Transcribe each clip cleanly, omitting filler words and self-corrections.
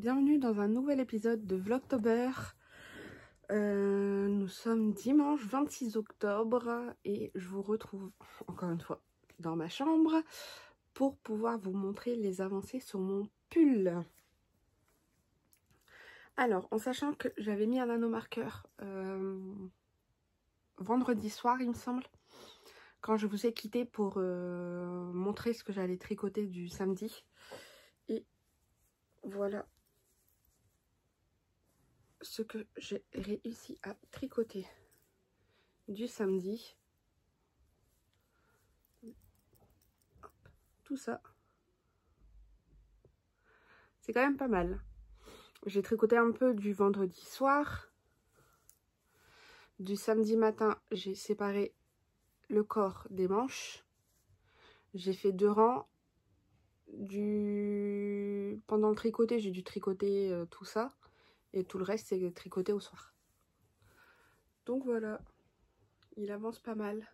bienvenue dans un nouvel épisode de Vlogtober. Nous sommes dimanche 26 octobre et je vous retrouve encore une fois dans ma chambre pour pouvoir vous montrer les avancées sur mon pull. Alors, en sachant que j'avais mis un nanomarqueur vendredi soir, il me semble, quand je vous ai quitté pour montrer ce que j'allais tricoter du samedi. Et voilà ce que j'ai réussi à tricoter du samedi. Tout ça, c'est quand même pas mal. J'ai tricoté un peu du vendredi soir. Du samedi matin, j'ai séparé le corps des manches. J'ai fait 2 rangs. Pendant le tricoté, j'ai dû tricoter tout ça. Et tout le reste, c'est tricoté au soir. Donc voilà, il avance pas mal.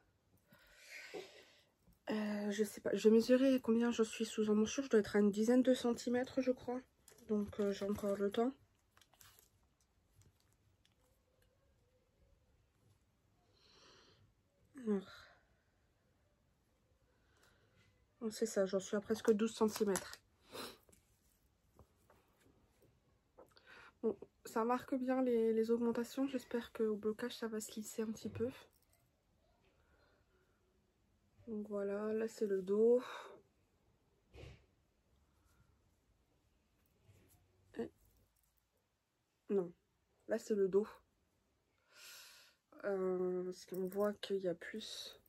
Je sais pas, je vais mesurer combien je suis sous emmanchure. Je dois être à une dizaine de centimètres, je crois. Donc j'ai encore le temps. C'est ça, j'en suis à presque 12 cm. Bon, ça marque bien les augmentations. J'espère qu'au blocage, ça va se lisser un petit peu. Donc voilà, là c'est le dos. Non, là c'est le dos. Parce qu'on voit qu'il y a plus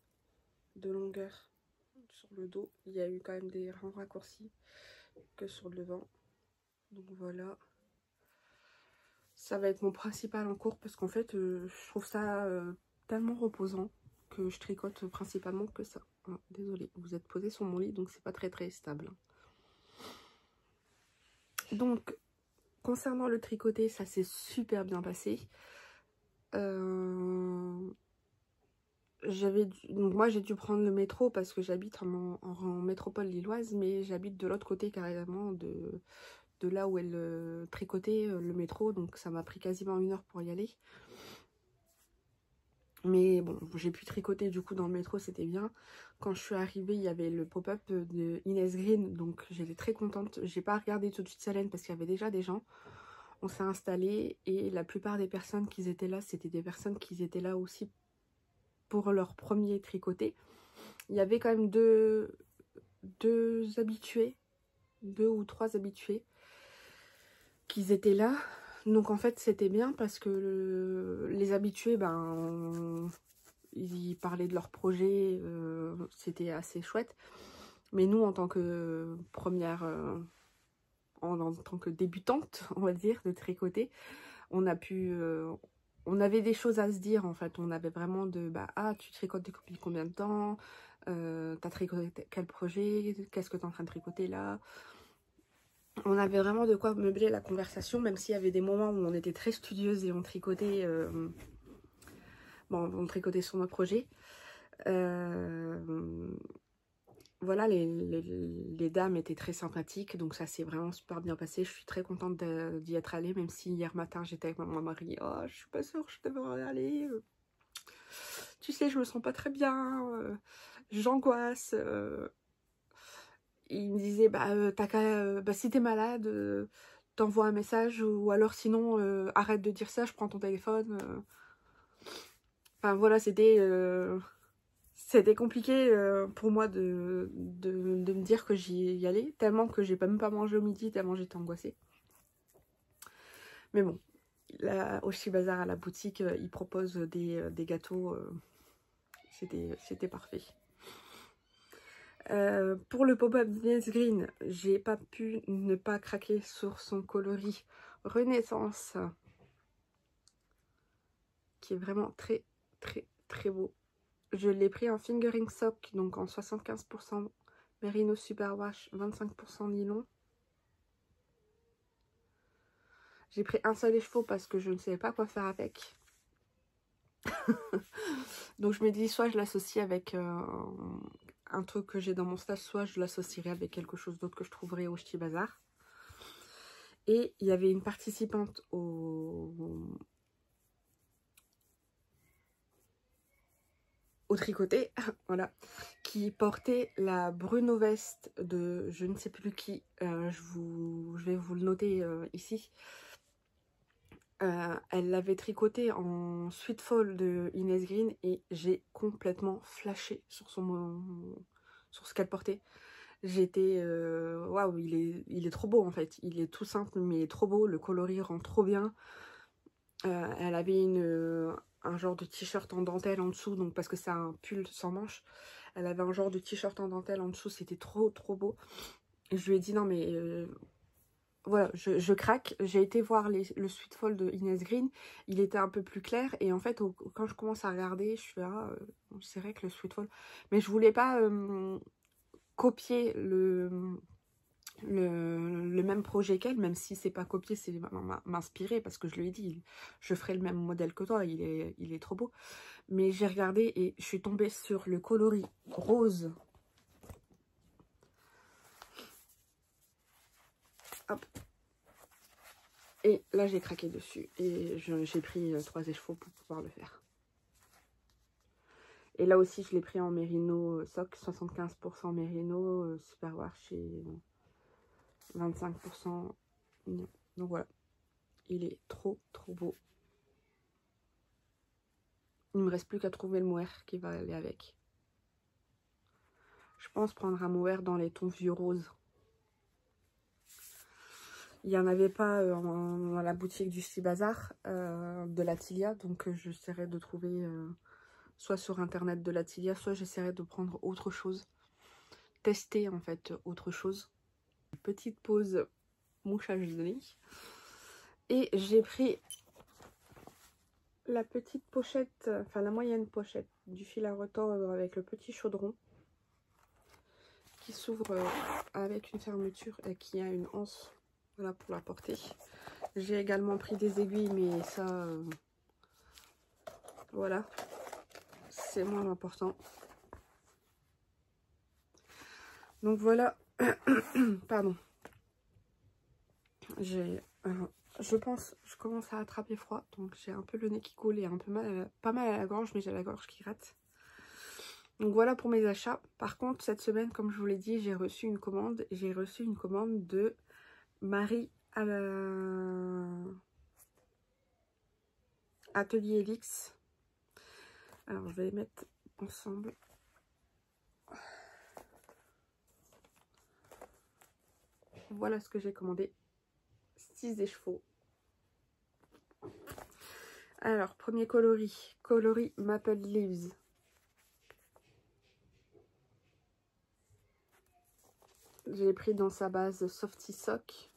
de longueur sur le dos. Il y a eu quand même des rangs raccourcis que sur le devant. Donc voilà. Ça va être mon principal en cours parce qu'en fait, je trouve ça tellement reposant que je tricote principalement que ça. Ah, désolée, vous êtes posé sur mon lit donc c'est pas très stable. Donc, concernant le tricoté, ça s'est super bien passé. Donc moi j'ai dû prendre le métro parce que j'habite en métropole lilloise, mais j'habite de l'autre côté carrément de là où elle tricotait le métro, donc ça m'a pris quasiment 1 heure pour y aller. Mais bon, j'ai pu tricoter du coup dans le métro, c'était bien. Quand je suis arrivée, il y avait le pop-up de Inès Green, donc j'étais très contente. J'ai pas regardé tout de suite Salène parce qu'il y avait déjà des gens. On s'est installé et la plupart des personnes qui étaient là, c'était des personnes qui étaient là aussi pour leur premier tricoté. Il y avait quand même deux habitués, 2 ou 3 habitués qui étaient là. Donc en fait c'était bien parce que les habitués, ils parlaient de leur projet, c'était assez chouette. Mais nous en tant que première, en tant que débutante, on va dire, de tricoter, on avait des choses à se dire en fait. On avait vraiment ah, tu tricotes depuis combien de temps, t'as tricoté quel projet, qu'est-ce que t'es en train de tricoter là. On avait vraiment de quoi meubler la conversation, même s'il y avait des moments où on était très studieuse et on tricotait, on tricotait sur notre projet. Voilà, les dames étaient très sympathiques, donc ça s'est vraiment super bien passé. Je suis très contente d'y être allée, même si hier matin j'étais avec mon mari. Oh, je suis pas sûre que je devrais aller. Tu sais, je me sens pas très bien. J'angoisse. Il me disait, si t'es malade, t'envoies un message, ou alors sinon, arrête de dire ça, je prends ton téléphone. Enfin voilà, c'était compliqué pour moi de me dire que j'y allais, tellement que j'ai même pas mangé au midi, tellement j'étais angoissée. Mais bon, là, au Shibazar à la boutique, ils proposent des gâteaux, c'était parfait. Pour le pop-up d'Inès Green, j'ai pas pu ne pas craquer sur son coloris Renaissance, qui est vraiment très beau. Je l'ai pris en fingering sock, donc en 75% Merino Superwash, 25% nylon. J'ai pris un seul écheveau parce que je ne savais pas quoi faire avec. Donc je me dis, soit je l'associe avec un truc que j'ai dans mon stage, soit je l'associerai avec quelque chose d'autre que je trouverai au Ch'ti Bazar. Et il y avait une participante au tricoté, voilà, qui portait la Bruno veste de je ne sais plus qui. Je vais vous le noter ici. Elle l'avait tricoté en Sweet Fall de Inès Green et j'ai complètement flashé sur sur ce qu'elle portait. J'étais waouh, il est trop beau en fait. Il est tout simple mais trop beau. Le coloris rend trop bien. Elle avait un genre de t-shirt en dentelle en dessous, donc parce que c'est un pull sans manches. Elle avait un genre de t-shirt en dentelle en dessous, c'était trop beau. Et je lui ai dit non mais voilà, je craque. J'ai été voir le Sweet Fall de Inès Green, il était un peu plus clair et en fait quand je commence à regarder, je suis là, c'est vrai que le Sweet Fall, mais je voulais pas copier le même projet qu'elle, même si c'est pas copier, c'est m'inspirer, parce que je lui ai dit, je ferai le même modèle que toi, il est trop beau. Mais j'ai regardé et je suis tombée sur le coloris rose. Hop. Et là j'ai craqué dessus et j'ai pris 3 écheveaux pour pouvoir le faire. Et là aussi je l'ai pris en mérino soc, 75% mérino, superwash et 25% mignon. Donc voilà, il est trop beau. Il me reste plus qu'à trouver le mohair qui va aller avec. Je pense prendre un mohair dans les tons vieux roses. Il n'y en avait pas dans la boutique du Sti Bazar de l'Attilia, donc j'essaierai de trouver soit sur internet de l'Attilia, soit j'essaierai de prendre autre chose. Tester en fait autre chose. Petite pause mouchage de lit. Et j'ai pris la petite pochette, enfin la moyenne pochette du fil à retordre avec le petit chaudron qui s'ouvre avec une fermeture et qui a une anse, voilà, pour la porter. J'ai également pris des aiguilles, mais ça voilà, c'est moins important. Donc voilà. Pardon, je pense, je commence à attraper froid, donc j'ai un peu le nez qui coule et un peu pas mal à la gorge, mais j'ai la gorge qui gratte. Donc voilà pour mes achats. Par contre, cette semaine, comme je vous l'ai dit, j'ai reçu une commande. J'ai reçu une commande de Marie à Atelier Elix. Alors, je vais les mettre ensemble. Voilà ce que j'ai commandé. 6 écheveaux. Alors, premier coloris. Coloris Maple Leaves. J'ai pris dans sa base Softy Sock,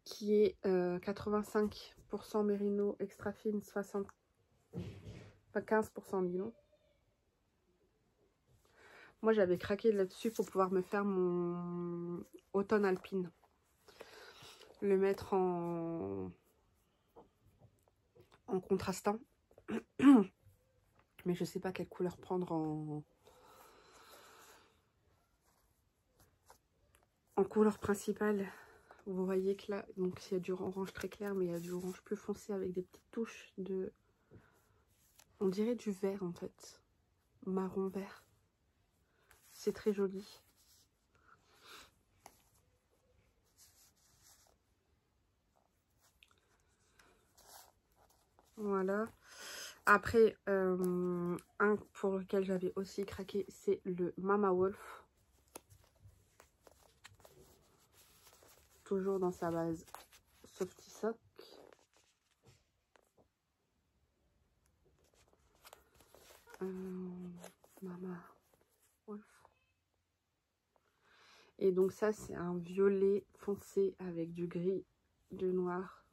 qui est 85% mérino extra fine, 15% nylon. Moi j'avais craqué là-dessus pour pouvoir me faire mon automne alpine. Le mettre en contrastant. Mais je sais pas quelle couleur prendre en couleur principale. Vous voyez que là, donc il y a du orange très clair, mais il y a du orange plus foncé avec des petites touches de... On dirait du vert en fait. Marron vert. C'est très joli. Voilà. Après, un pour lequel j'avais aussi craqué, c'est le Mama Wolf. Toujours dans sa base Softy Sock. Mama Wolf. Et donc ça, c'est un violet foncé avec du gris, du noir.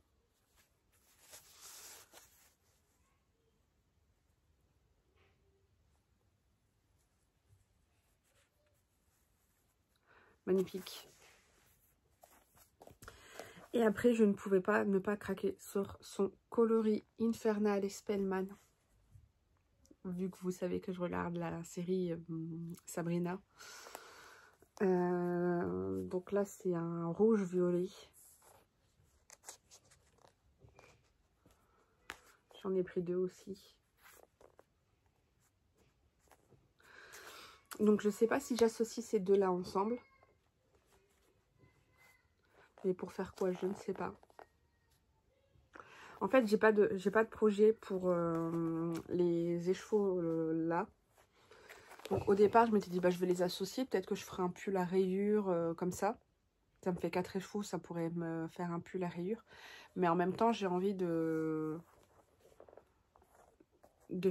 Magnifique. Et après, je ne pouvais pas ne pas craquer sur son coloris Infernal Spellman. Vu que vous savez que je regarde la série Sabrina. Donc là, c'est un rouge-violet. J'en ai pris 2 aussi. Donc, je sais pas si j'associe ces deux-là ensemble. Mais pour faire quoi, je ne sais pas. En fait, j'ai pas de projet pour les écheveaux là. Donc, au départ, je m'étais dit, bah, je vais les associer. Peut-être que je ferai un pull à rayures comme ça. Ça me fait 4 écheveaux, ça pourrait me faire un pull à rayures. Mais en même temps, j'ai envie de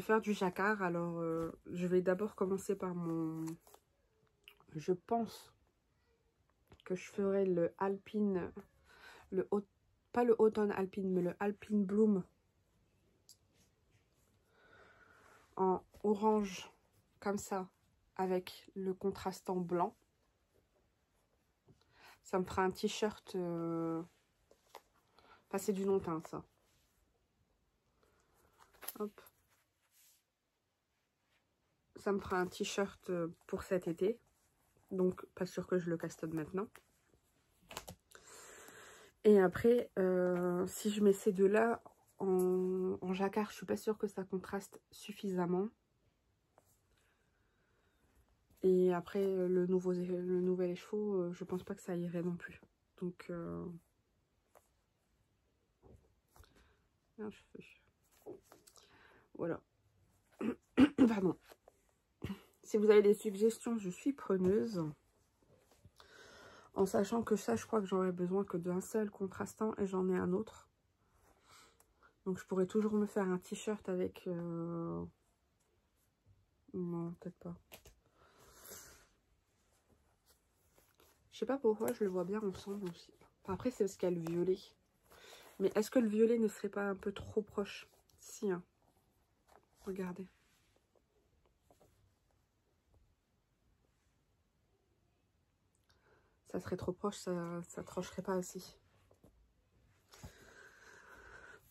faire du jacquard. Alors, je vais d'abord commencer par mon... Je pense que je ferai le Alpine, pas le Automne Alpine, mais le Alpine Bloom en orange, comme ça, avec le contrastant blanc. Ça me fera un t-shirt... Enfin, c'est du long teint, ça. Hop. Ça me fera un t-shirt pour cet été. Donc, pas sûr que je le castonne maintenant. Et après, si je mets ces deux-là en jacquard, je suis pas sûre que ça contraste suffisamment. Et après, le nouvel écheveau, je pense pas que ça irait non plus. Donc, voilà. Pardon. Si vous avez des suggestions, je suis preneuse. En sachant que ça, je crois que j'aurais besoin que d'un seul contrastant et j'en ai un autre. Donc, je pourrais toujours me faire un t-shirt avec... Non, peut-être pas. Je sais pas pourquoi, je le vois bien ensemble aussi. Enfin, après, c'est parce qu'il y a le violet. Mais est-ce que le violet ne serait pas un peu trop proche? Si, hein. Regardez. Ça serait trop proche, ça trancherait pas aussi.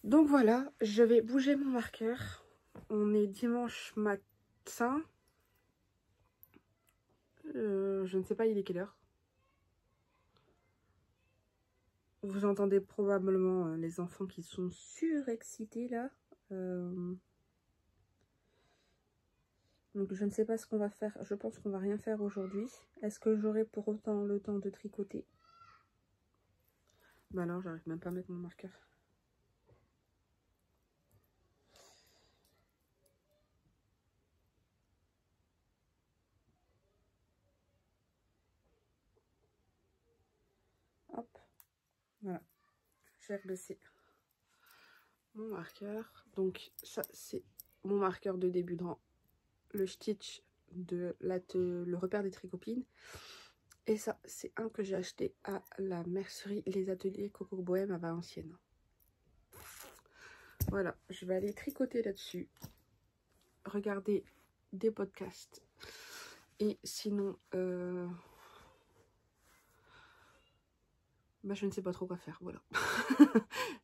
Donc voilà, je vais bouger mon marqueur. On est dimanche matin. Je ne sais pas il est quelle heure. Vous entendez probablement les enfants qui sont surexcités là. Donc je ne sais pas ce qu'on va faire. Je pense qu'on va rien faire aujourd'hui. Est-ce que j'aurai pour autant le temps de tricoter? Bah alors j'arrive même pas à mettre mon marqueur. Hop. Voilà. J'ai rebaissé mon marqueur. Donc ça c'est mon marqueur de début de rang. Le stitch de le repère des tricopines. Et ça, c'est un que j'ai acheté à la mercerie Les Ateliers Coco Bohème à Valenciennes. Voilà, je vais aller tricoter là-dessus. Regarder des podcasts. Et sinon, bah, je ne sais pas trop quoi faire, voilà.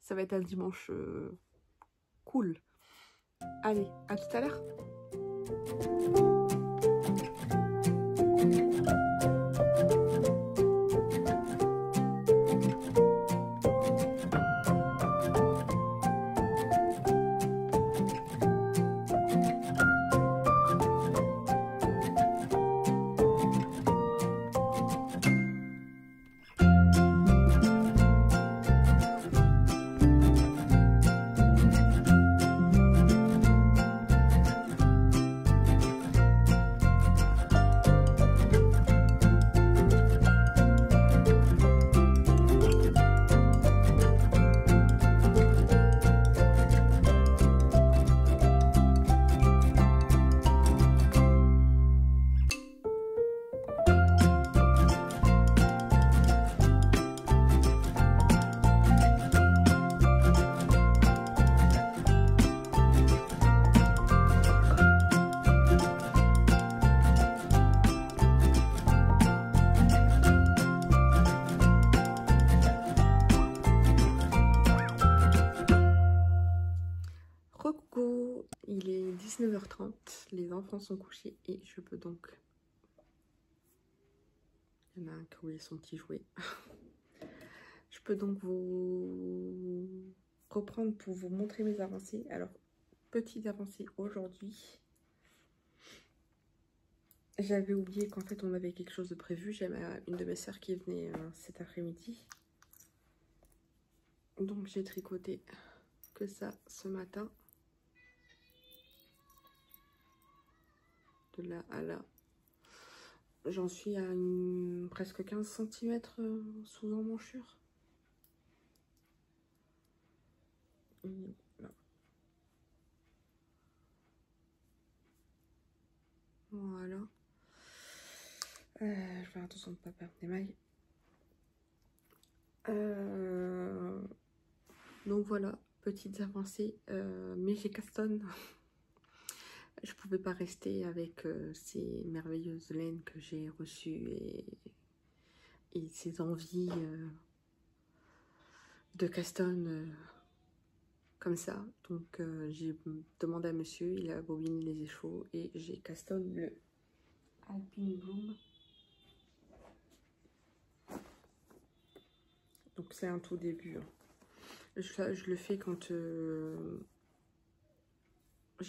Ça va être un dimanche cool. Allez, à tout à l'heure. Coucou, il est 19h30, les enfants sont couchés et je peux donc Il y en a un qui a oublié son petit jouet. Je peux donc vous reprendre pour vous montrer mes avancées. Alors, petite avancée aujourd'hui. J'avais oublié qu'en fait on avait quelque chose de prévu. J'avais une de mes sœurs qui venait cet après-midi. Donc j'ai tricoté que ça ce matin. De là à là. J'en suis à presque 15 cm sous emmanchure. Là. Voilà. Je vais faire attention de ne pas perdre des mailles. Donc voilà, petites avancées. Mais j'ai Caston. Je pouvais pas rester avec ces merveilleuses laines que j'ai reçues et ces envies de Caston comme ça. Donc j'ai demandé à monsieur, il a bobiné les échos et j'ai Caston le Alpine Bloom. Donc c'est un tout début. Hein. Je le fais quand je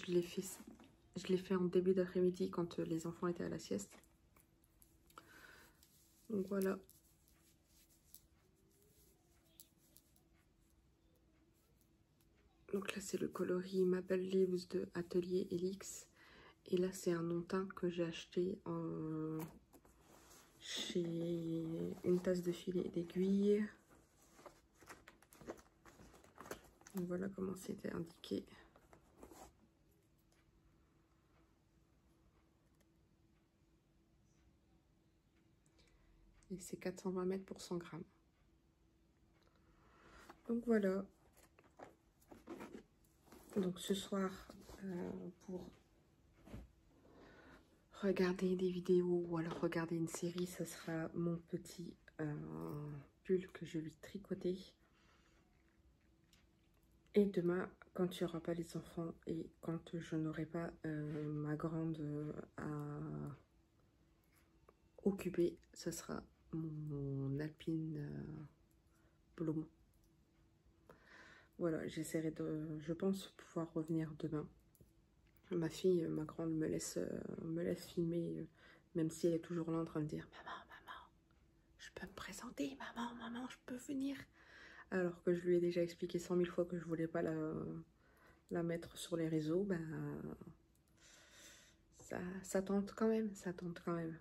l'ai fait en début d'après-midi quand les enfants étaient à la sieste. Donc voilà. Donc là c'est le coloris Maple Leaves de Atelier Elix. Et là c'est un non teint que j'ai acheté chez Une Tasse de Fil et d'Aiguille. Donc voilà comment c'était indiqué. Et c'est 420 mètres pour 100 grammes. Donc voilà. Donc ce soir, pour regarder des vidéos ou alors regarder une série, ça sera mon petit pull que je vais tricoter. Et demain, quand il n'y aura pas les enfants et quand je n'aurai pas ma grande à occuper, ce sera mon Alpine Bloom. Voilà, j'essaierai de, je pense, pouvoir revenir demain. Ma fille, ma grande, me laisse filmer, même si elle est toujours là en train de dire « Maman, maman, je peux me présenter, maman, maman, je peux venir ?» Alors que je lui ai déjà expliqué 100 000 fois que je voulais pas la mettre sur les réseaux, ben, ça tente quand même, ça tente quand même.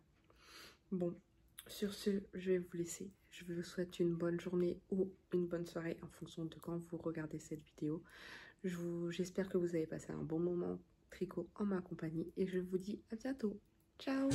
Bon, sur ce, je vais vous laisser. Je vous souhaite une bonne journée ou une bonne soirée en fonction de quand vous regardez cette vidéo. J'espère que vous avez passé un bon moment tricot en ma compagnie et je vous dis à bientôt. Ciao!